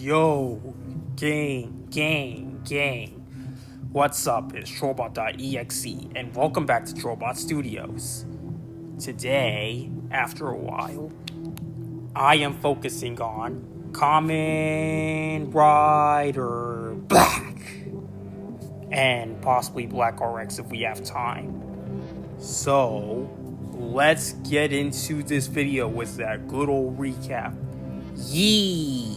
Yo, gang. What's up? It's Trollbot.exe, and welcome back to Trollbot Studios. Today, after a while, I am focusing on Kamen Rider Black, and possibly Black RX if we have time. So, let's get into this video with that good old recap. Yee!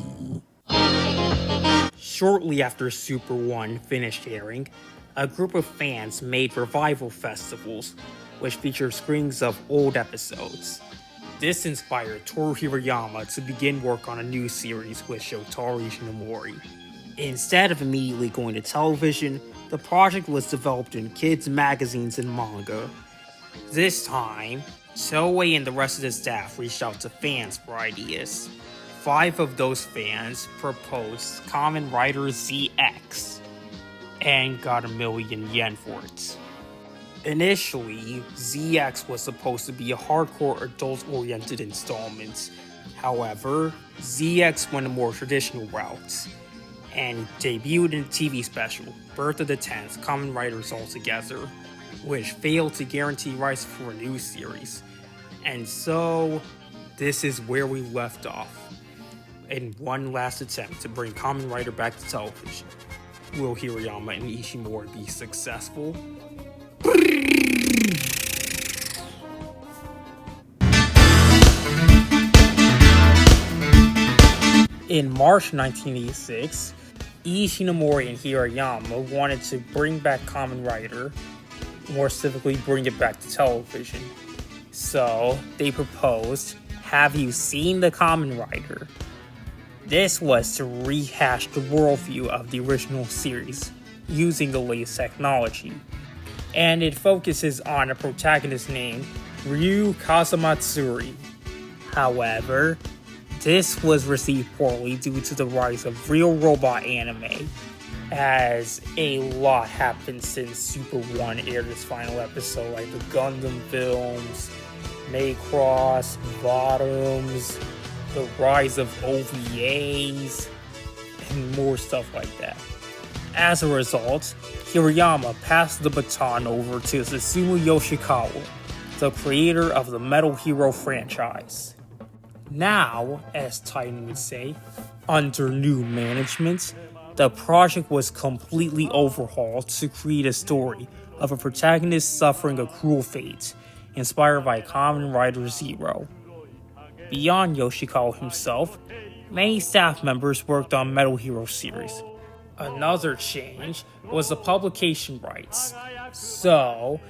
Shortly after Super 1 finished airing, a group of fans made revival festivals, which featured screenings of old episodes. This inspired Toru Hirayama to begin work on a new series with Shotaro Ishinomori. Instead of immediately going to television, the project was developed in kids' magazines and manga. This time, Toei and the rest of the staff reached out to fans for ideas. 5 of those fans proposed Kamen Rider ZX and got $1 million yen for it. Initially, ZX was supposed to be a hardcore adult-oriented installment. However, ZX went a more traditional route and debuted in a TV special, Birth of the 10th Kamen Riders Altogether, which failed to guarantee rights for a new series. And so, this is where we left off. In one last attempt to bring Kamen Rider back to television. Will Hirayama and Ishimori be successful? In March 1986, Ishinomori and Hirayama wanted to bring back Kamen Rider, more specifically bring it back to television. So, they proposed, have you seen the Kamen Rider? This was to rehash the worldview of the original series, using the latest technology. And it focuses on a protagonist named Ryu Kazamatsuri. However, this was received poorly due to the rise of real robot anime, as a lot happened since Super 1 aired its final episode, like the Gundam films, Macross, Bottoms, the rise of OVAs, and more stuff like that. As a result, Hirayama passed the baton over to Susumu Yoshikawa, the creator of the Metal Hero franchise. Now, as Titan would say, under new management, the project was completely overhauled to create a story of a protagonist suffering a cruel fate, inspired by Kamen Rider Zero. Beyond Yoshikawa himself, many staff members worked on Metal Hero series. Another change was the publication rights. So,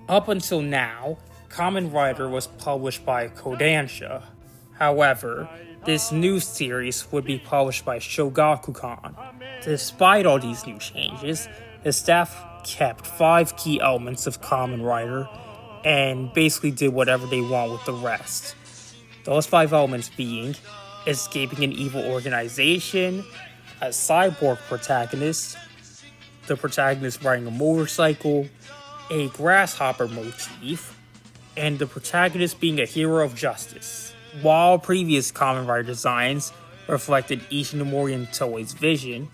up until now, Kamen Rider was published by Kodansha. However, this new series would be published by Shogakukan. Despite all these new changes, the staff kept 5 key elements of Kamen Rider and basically did whatever they want with the rest. Those 5 elements being escaping an evil organization, a cyborg protagonist, the protagonist riding a motorcycle, a grasshopper motif, and the protagonist being a hero of justice. While previous Kamen Rider designs reflected Ishinomori and Toei's vision,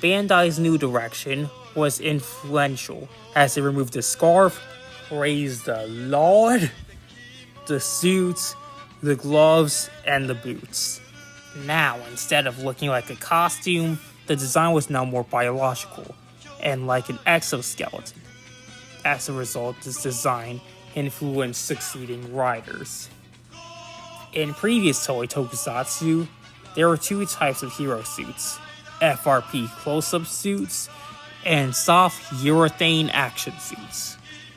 Bandai's new direction was influential as they removed the scarf, praise the Lord, the suits, the gloves, and the boots. Now, instead of looking like a costume, the design was now more biological, and like an exoskeleton. As a result, this design influenced succeeding riders. In previous Toei Tokusatsu, there were 2 types of hero suits, FRP close-up suits, and soft urethane action suits.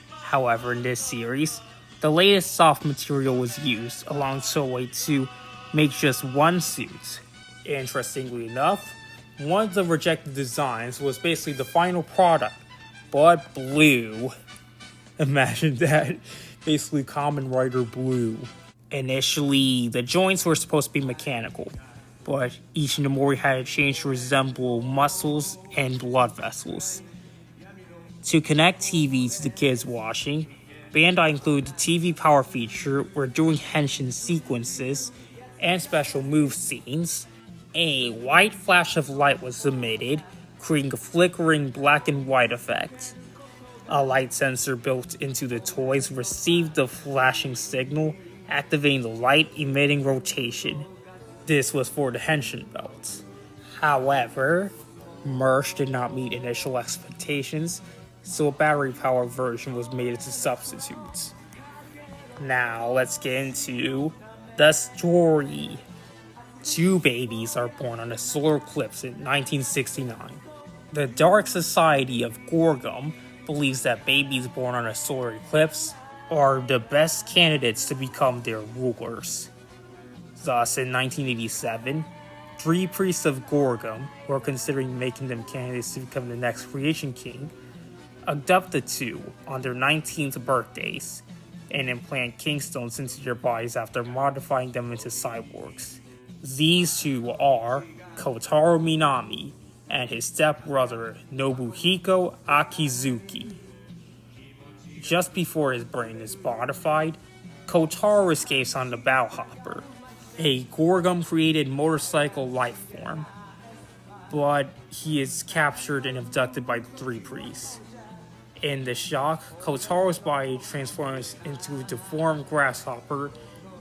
However, in this series, the latest soft material was used, allowing Toei to make just 1 suit. Interestingly enough, one of the rejected designs was basically the final product, but blue. Imagine that, basically Kamen Rider Blue. Initially, the joints were supposed to be mechanical, but Ishinomori had it changed to resemble muscles and blood vessels. To connect TV to the kids watching, Bandai included the TV Power feature where during henshin sequences and special move scenes, A white flash of light was emitted, creating a flickering black and white effect. A light sensor built into the toys received the flashing signal, activating the light-emitting rotation. This was for the Henshin belt. However, Merch did not meet initial expectations, so a battery-powered version was made as a substitute. Now, let's get into the story. Two babies are born on a solar eclipse in 1969. The Dark Society of Gorgum believes that babies born on a solar eclipse are the best candidates to become their rulers. Thus, in 1987, 3 priests of Gorgum, who are considering making them candidates to become the next creation king, abduct the two on their 19th birthdays and implant kingstones into their bodies after modifying them into cyborgs. These two are Kotaro Minami and his stepbrother Nobuhiko Akizuki. Just before his brain is modified, Kotaro escapes on the Bowhopper, a Gorgum-created motorcycle life form, but he is captured and abducted by the 3 priests. In the shock, Kotaro's body transforms into a deformed grasshopper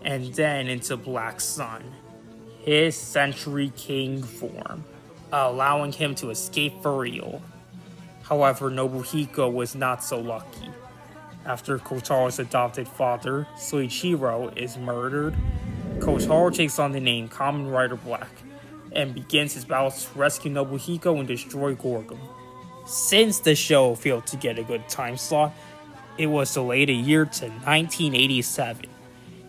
and then into Black Sun, his Century King form, allowing him to escape for real. However, Nobuhiko was not so lucky. After Kotaro's adopted father, Soichiro, is murdered, Kotaro takes on the name Kamen Rider Black and begins his battle to rescue Nobuhiko and destroy Gorgum. Since the show failed to get a good time slot, it was delayed a year to 1987,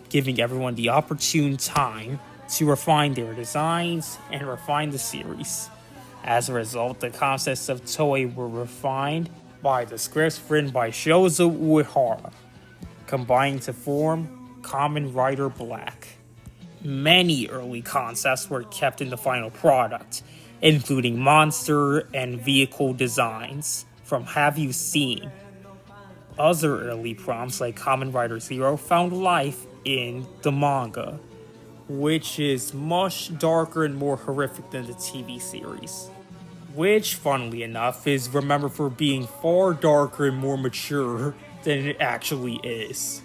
giving everyone the opportune time to refine their designs and refine the series. As a result, the concepts of Toei were refined by the scripts written by Shozo Uehara, combining to form Kamen Rider Black. Many early concepts were kept in the final product, including monster and vehicle designs from Have You Seen? Other early prompts like Kamen Rider Zero found life in the manga, which is much darker and more horrific than the TV series. Which, funnily enough, is remembered for being far darker and more mature than it actually is.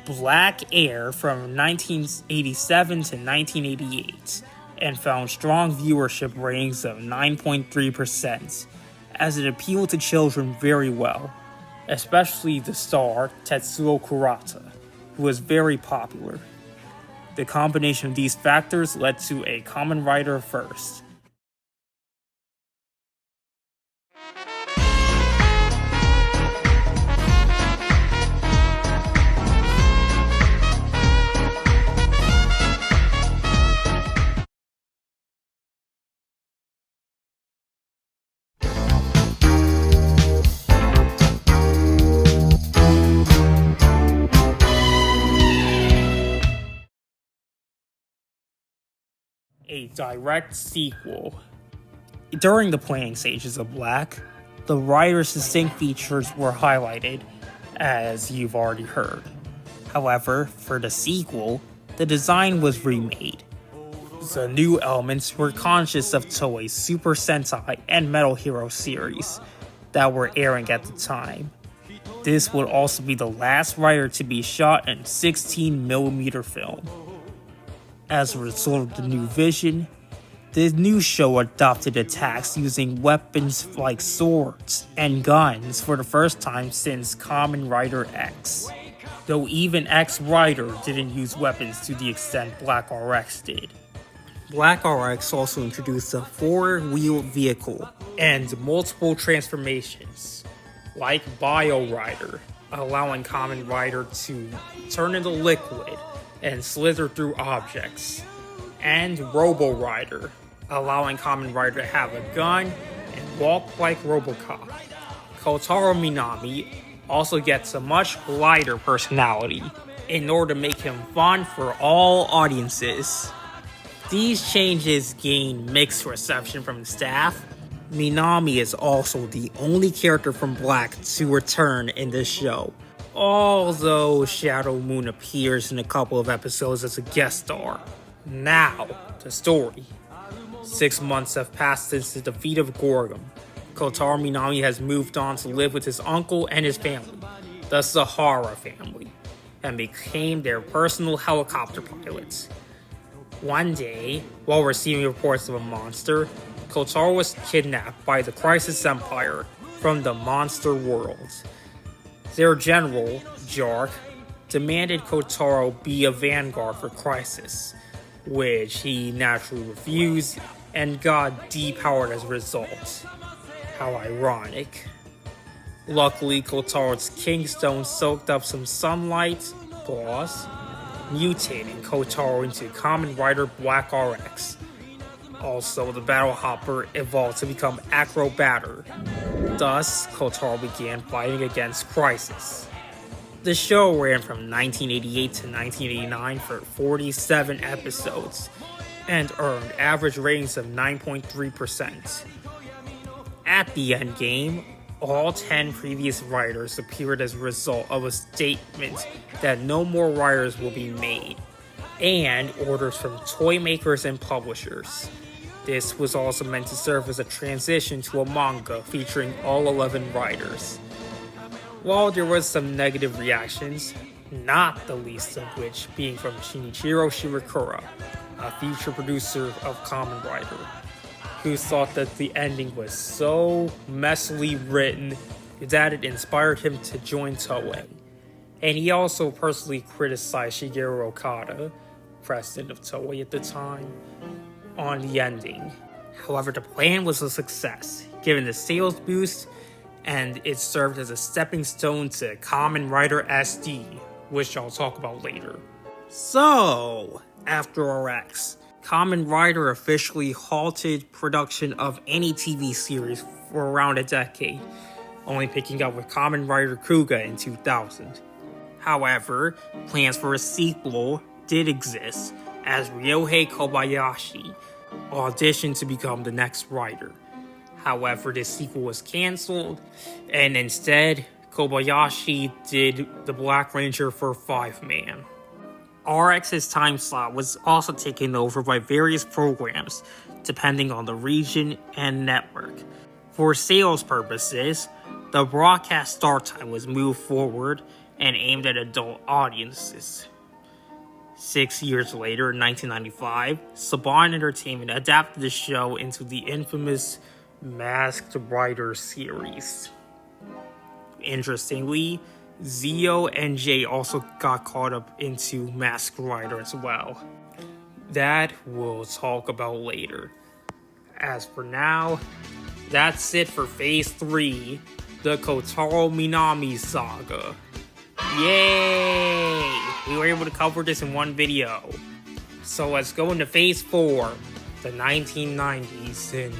Black aired from 1987 to 1988 and found strong viewership ratings of 9.3%, as it appealed to children very well, especially the star Tetsuo Kurata, who was very popular. The combination of these factors led to a Kamen Rider first. A direct sequel. During the planning stages of Black, the writer's distinct features were highlighted, as you've already heard. However, for the sequel, the design was remade. The new elements were conscious of Toei's Super Sentai and Metal Hero series that were airing at the time. This would also be the last Rider to be shot in 16mm film. As a result of the new vision, the new show adopted attacks using weapons like swords and guns for the first time since Kamen Rider X. Though even X Rider didn't use weapons to the extent Black RX did. Black RX also introduced a 4-wheel vehicle and multiple transformations, like Bio Rider, allowing Kamen Rider to turn into liquid and slither through objects, and Robo Rider, allowing Kamen Rider to have a gun and walk like Robocop. Kotaro Minami also gets a much lighter personality in order to make him fun for all audiences. These changes gain mixed reception from the staff. Minami is also the only character from Black to return in this show, although Shadow Moon appears in a couple of episodes as a guest star. Now, the story. 6 months have passed since the defeat of Gorgum. Kotaro Minami has moved on to live with his uncle and his family, the Sahara family, and became their personal helicopter pilots. One day, while receiving reports of a monster, Kotaro was kidnapped by the Crisis Empire from the monster world. Their general, Jark, demanded Kotaro be a vanguard for Crisis, which he naturally refused and got depowered as a result. How ironic. Luckily, Kotaro's Kingstone soaked up some sunlight, mutating Kotaro into Kamen Rider Black RX. Also, the Battle Hopper evolved to become Acrobatter. Thus, Kotaro began fighting against Crisis. The show ran from 1988 to 1989 for 47 episodes and earned average ratings of 9.3%. At the endgame, all 10 previous writers appeared as a result of a statement that no more writers will be made, and orders from toy makers and publishers. This was also meant to serve as a transition to a manga featuring all 11 writers. While there was some negative reactions, not the least of which being from Shinichiro Shirakura, a future producer of Kamen Rider, who thought that the ending was so messily written that it inspired him to join Toei. And he also personally criticized Shigeru Okada, president of Toei at the time, on the ending. However, the plan was a success, given the sales boost, and it served as a stepping stone to Kamen Rider SD, which I'll talk about later. So, after RX, Kamen Rider officially halted production of any TV series for around a decade, only picking up with Kamen Rider Kuga in 2000. However, plans for a sequel did exist, as Ryohei Kobayashi auditioned to become the next writer. However, this sequel was cancelled, and instead, Kobayashi did the Black Ranger for 5-man. RX's time slot was also taken over by various programs, depending on the region and network. For sales purposes, the broadcast start time was moved forward and aimed at adult audiences. 6 years later, in 1995, Saban Entertainment adapted the show into the infamous Masked Rider series. Interestingly, Zio and Jay also got caught up into Masked Rider as well. That we'll talk about later. As for now, that's it for Phase 3, the Kotaro Minami saga. Yay! We were able to cover this in one video. So let's go into Phase 4, the 1990s, and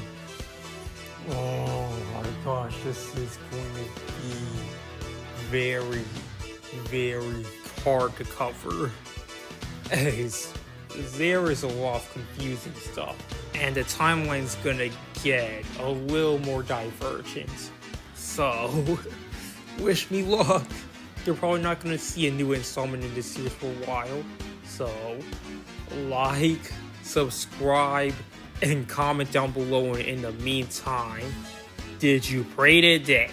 oh my gosh, this is going to be very, very hard to cover, as there is a lot of confusing stuff, and the timeline's gonna get a little more divergent. So, wish me luck. You're probably not gonna see a new installment in this series for a while. So, like, subscribe, and comment down below in the meantime. Did you pray today?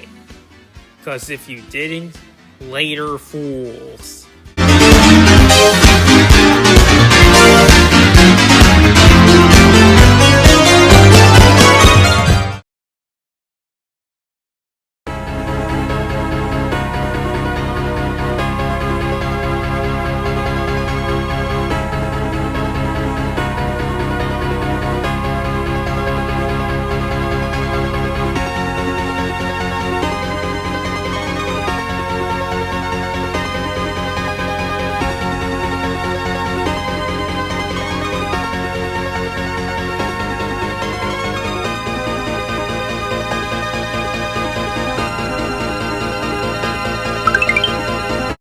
Because if you didn't, later fools.